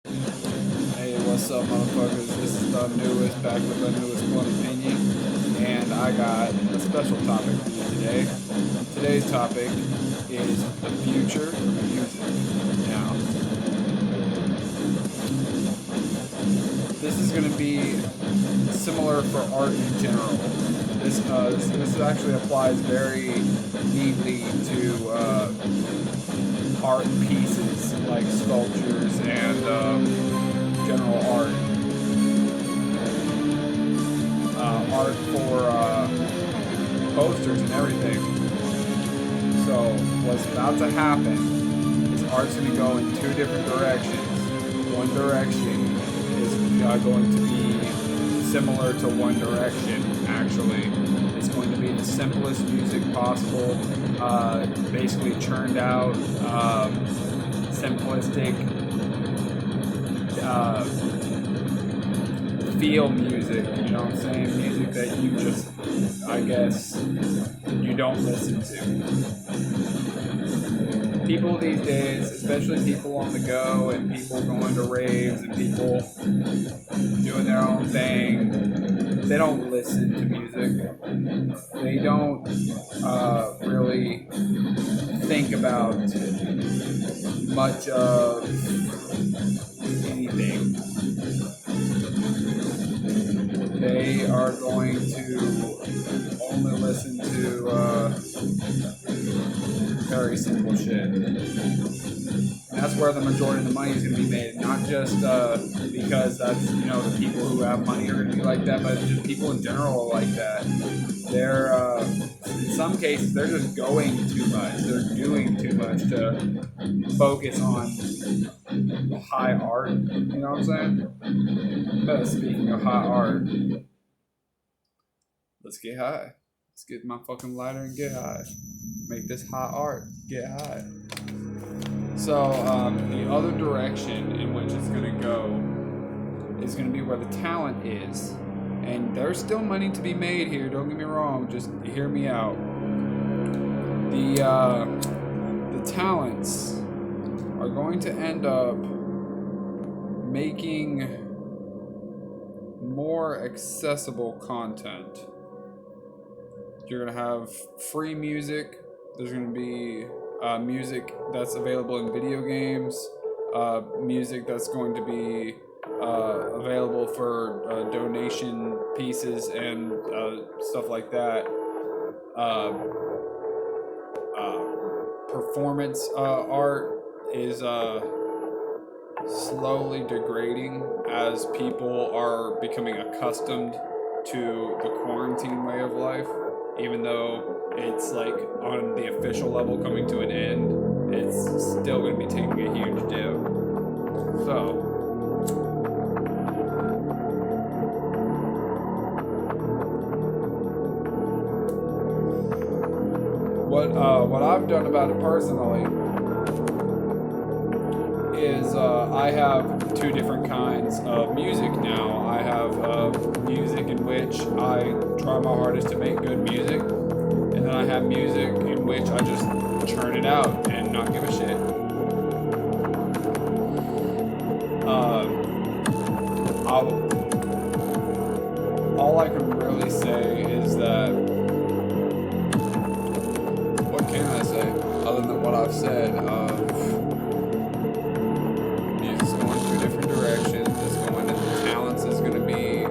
Hey, what's up, motherfuckers? This is the newest, back with the newest one opinion, and I got a special topic for you today. Today's topic is the future of music. Now, this is going to be similar for art in general. This actually applies very neatly to art pieces like sculptures and general art for posters and everything. So what's about to happen is art's going to go in two different directions. One direction is going to be similar to One Direction, actually. It's going to be the simplest music possible, basically churned out, simplistic, feel music, you know what I'm saying? Music that you just, I guess, you don't listen to. People these days, especially people on the go and people going to raves and people doing their own thing, they don't listen to music. They don't really think about much of anything. They are going to only listen to very simple shit. And that's where the majority of the money is going to be made. Not just because that's, the people who have money are going to be like that, but just people in general are like that. They're, in some cases, they're just going too much. They're doing too much to focus on high art. You know what I'm saying? Speaking of high art, let's get high. Let's get my fucking lighter and get high. Make this high art. Get high. So the other direction in which it's going to go is going to be where the talent is. And there's still money to be made here, don't get me wrong, just hear me out. The talents are going to end up making more accessible content. You're going to have free music. There's going to be music that's available in video games, music that's going to be available for donation pieces and stuff like that. Performance art is slowly degrading as people are becoming accustomed to the quarantine way of life. Even though it's like on the official level coming to an end, it's still going to be taking a huge dip. So, what I've done about it personally is I have two different kinds of music now. I have music in which I try my hardest to make good music, and then I have music in which I just churn it out and not give a shit. All I can really say is that, what can I say other than what I've said? Music's going two different directions. It's going into talents is going to be,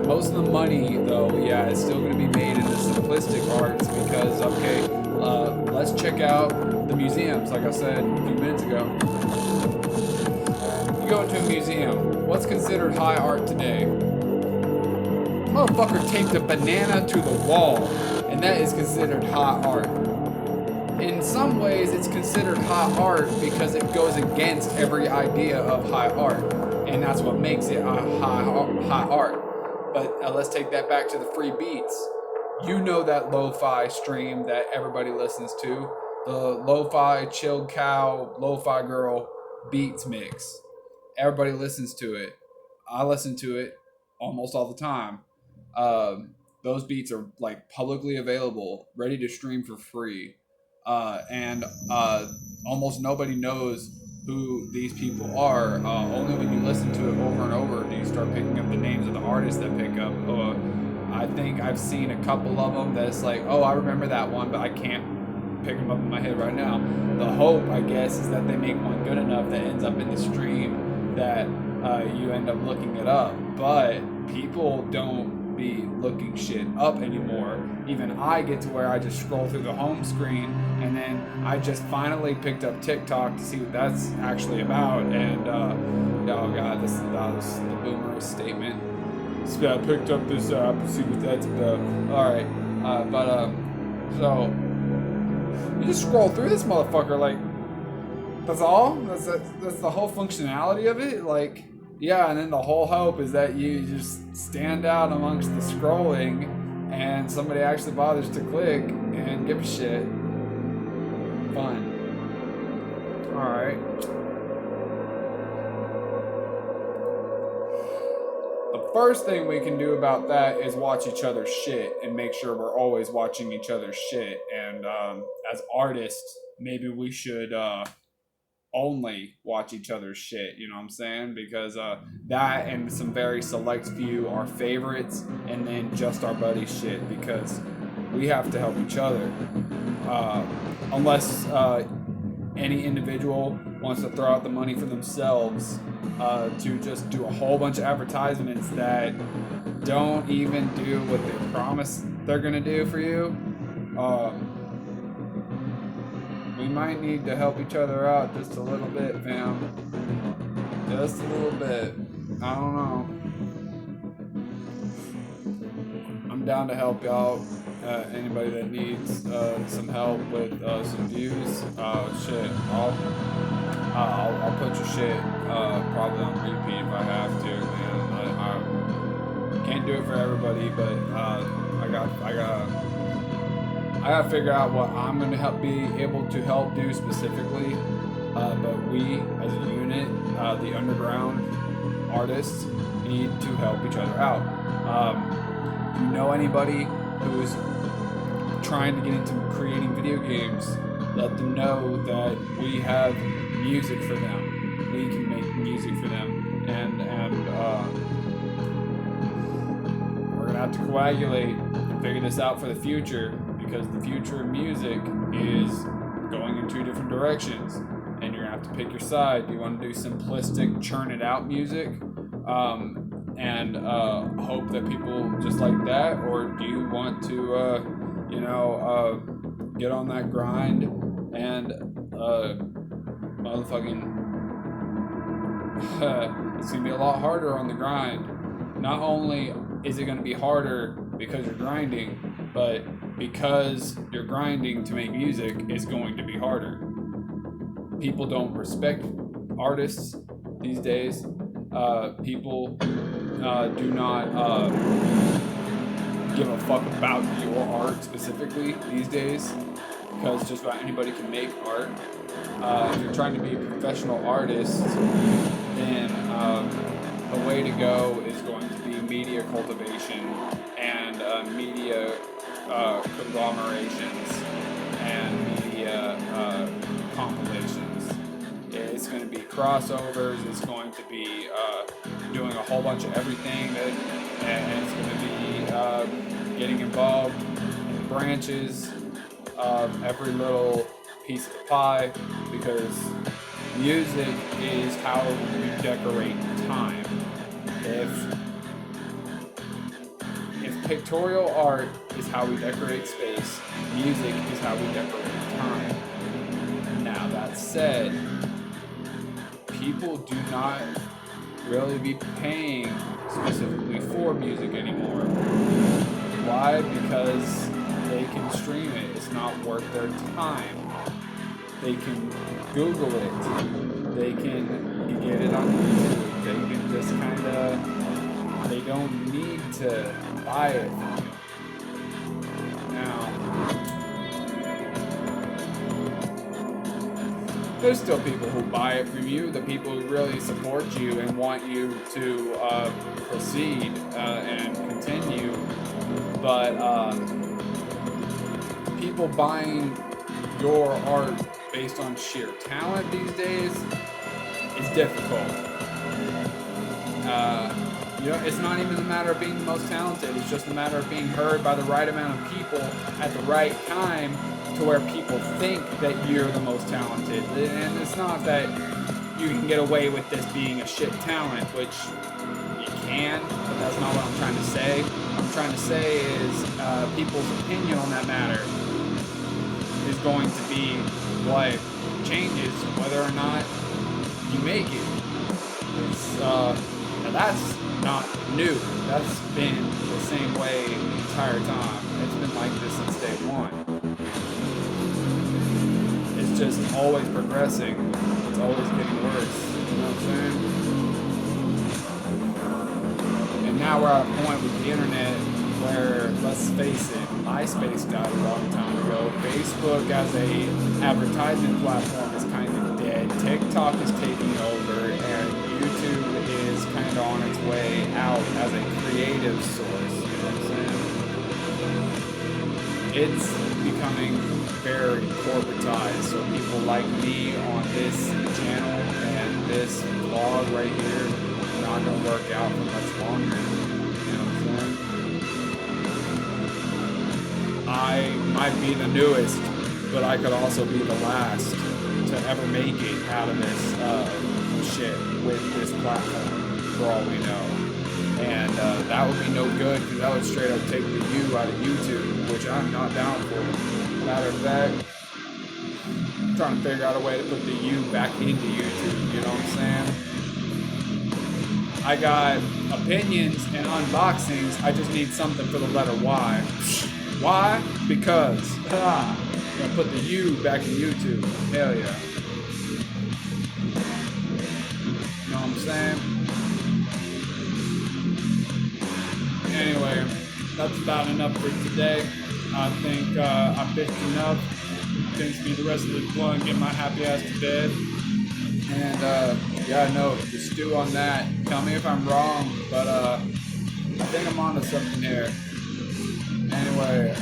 most of the money though, it's still going to be made in the simplistic arts because, okay, let's check out the museums, like I said a few minutes ago. You go into a museum, what's considered high art today? Motherfucker taped a banana to the wall, and that is considered high art. In some ways, it's considered high art because it goes against every idea of high art, and that's what makes it high art. But let's take that back to the free beats. You know that lo-fi stream that everybody listens to, the lo-fi chilled cow, lo-fi girl beats mix. Everybody listens to it. I listen to it almost all the time. Those beats are like publicly available, ready to stream for free. And almost nobody knows who these people are. Only when listen to it over and over, do you start picking up the names of the artists that pick up? I think I've seen a couple of them that's like, oh, I remember that one, but I can't pick them up in my head right now. The hope, I guess, is that they make one good enough that ends up in the stream that you end up looking it up. But people don't be looking shit up anymore. Even I get to where I just scroll through the home screen, and then I just finally picked up TikTok to see what that's actually about. And oh god, that was the boomer statement. So I picked up this app to see what that's about. Alright, so you just scroll through this motherfucker, like, that's all? That's the whole functionality of it? Like, yeah, and then the whole hope is that you just stand out amongst the scrolling and somebody actually bothers to click and give a shit. Fun. Alright. The first thing we can do about that is watch each other's shit and make sure we're always watching each other's shit. And as artists, maybe we should only watch each other's shit, you know what I'm saying? Because that and some very select few are favorites, and then just our buddies' shit, because we have to help each other. Unless any individual wants to throw out the money for themselves to just do a whole bunch of advertisements that don't even do what they promise they're gonna do for you. We might need to help each other out just a little bit, fam. Just a little bit. I don't know. I'm down to help y'all. Anybody that needs some help with some views, shit, I'll put your shit probably on repeat if I have to, man. I can't do it for everybody, but I gotta figure out what I'm gonna be able to help do specifically. But we, as a unit, the underground artists, need to help each other out. If you know anybody who is trying to get into creating video games, let them know that we have music for them. We can make music for them, and we're gonna have to coagulate and figure this out for the future, because the future of music is going in two different directions, and you're gonna have to pick your side. Do you want to do simplistic, churn it out music, and hope that people just like that, or do you want to, get on that grind and motherfucking it's gonna be a lot harder on the grind. Not only is it gonna be harder because you're grinding, but because you're grinding to make music is going to be harder. People don't respect artists these days. People do not give a fuck about your art specifically these days, because just about anybody can make art. If you're trying to be a professional artist, then the way to go is going to be media cultivation and media conglomerations and media compilations. It's going to be crossovers. It's going to be doing a whole bunch of everything, and it's going to be getting involved in branches of every little piece of the pie, because music is how you decorate time. If pictorial art is how we decorate space, music is how we decorate time. Now, that said, people do not really be paying specifically for music anymore. Why? Because they can stream it. It's not worth their time. They can Google it. They can get it on YouTube. They can just kind of, they don't need to buy it from you. Now, there's still people who buy it from you, the people who really support you and want you to proceed and continue. But people buying your art based on sheer talent these days is difficult. You know, it's not even a matter of being the most talented. It's just a matter of being heard by the right amount of people at the right time to where people think that you're the most talented. And it's not that you can get away with this being a shit talent, which you can, but that's not what I'm trying to say. What I'm trying to say is people's opinion on that matter is going to be what changes whether or not you make it. It's, now that's not new. That's been the same way the entire time. It's been like this since day one. It's just always progressing. It's always getting worse. You know what I'm saying? And now we're at a point with the internet where, let's face it, MySpace died a long time ago. Facebook as a advertisement platform is kind of dead. TikTok is taking over, and YouTube is kind of on its way out as a creative source. You know what I'm saying? It's becoming very corporatized. So people like me on this channel and this vlog right here are not going to work out for much longer. You know what I'm saying? I might be the newest, but I could also be the last to ever make it out of this shit with this platform, for all we know. And that would be no good, because that would straight up take the U out of YouTube, which I'm not down for. Matter of fact, I'm trying to figure out a way to put the U back into YouTube, you know what I'm saying? I got opinions and unboxings, I just need something for the letter Y. Why? Because I'm gonna put the U back in YouTube. Hell yeah. You know what I'm saying? Anyway, that's about enough for today. I think I bitched enough. Finish me the rest of this blunt and get my happy ass to bed. And yeah, no, just stew on that. Tell me if I'm wrong, but I think I'm onto something here. Anyway,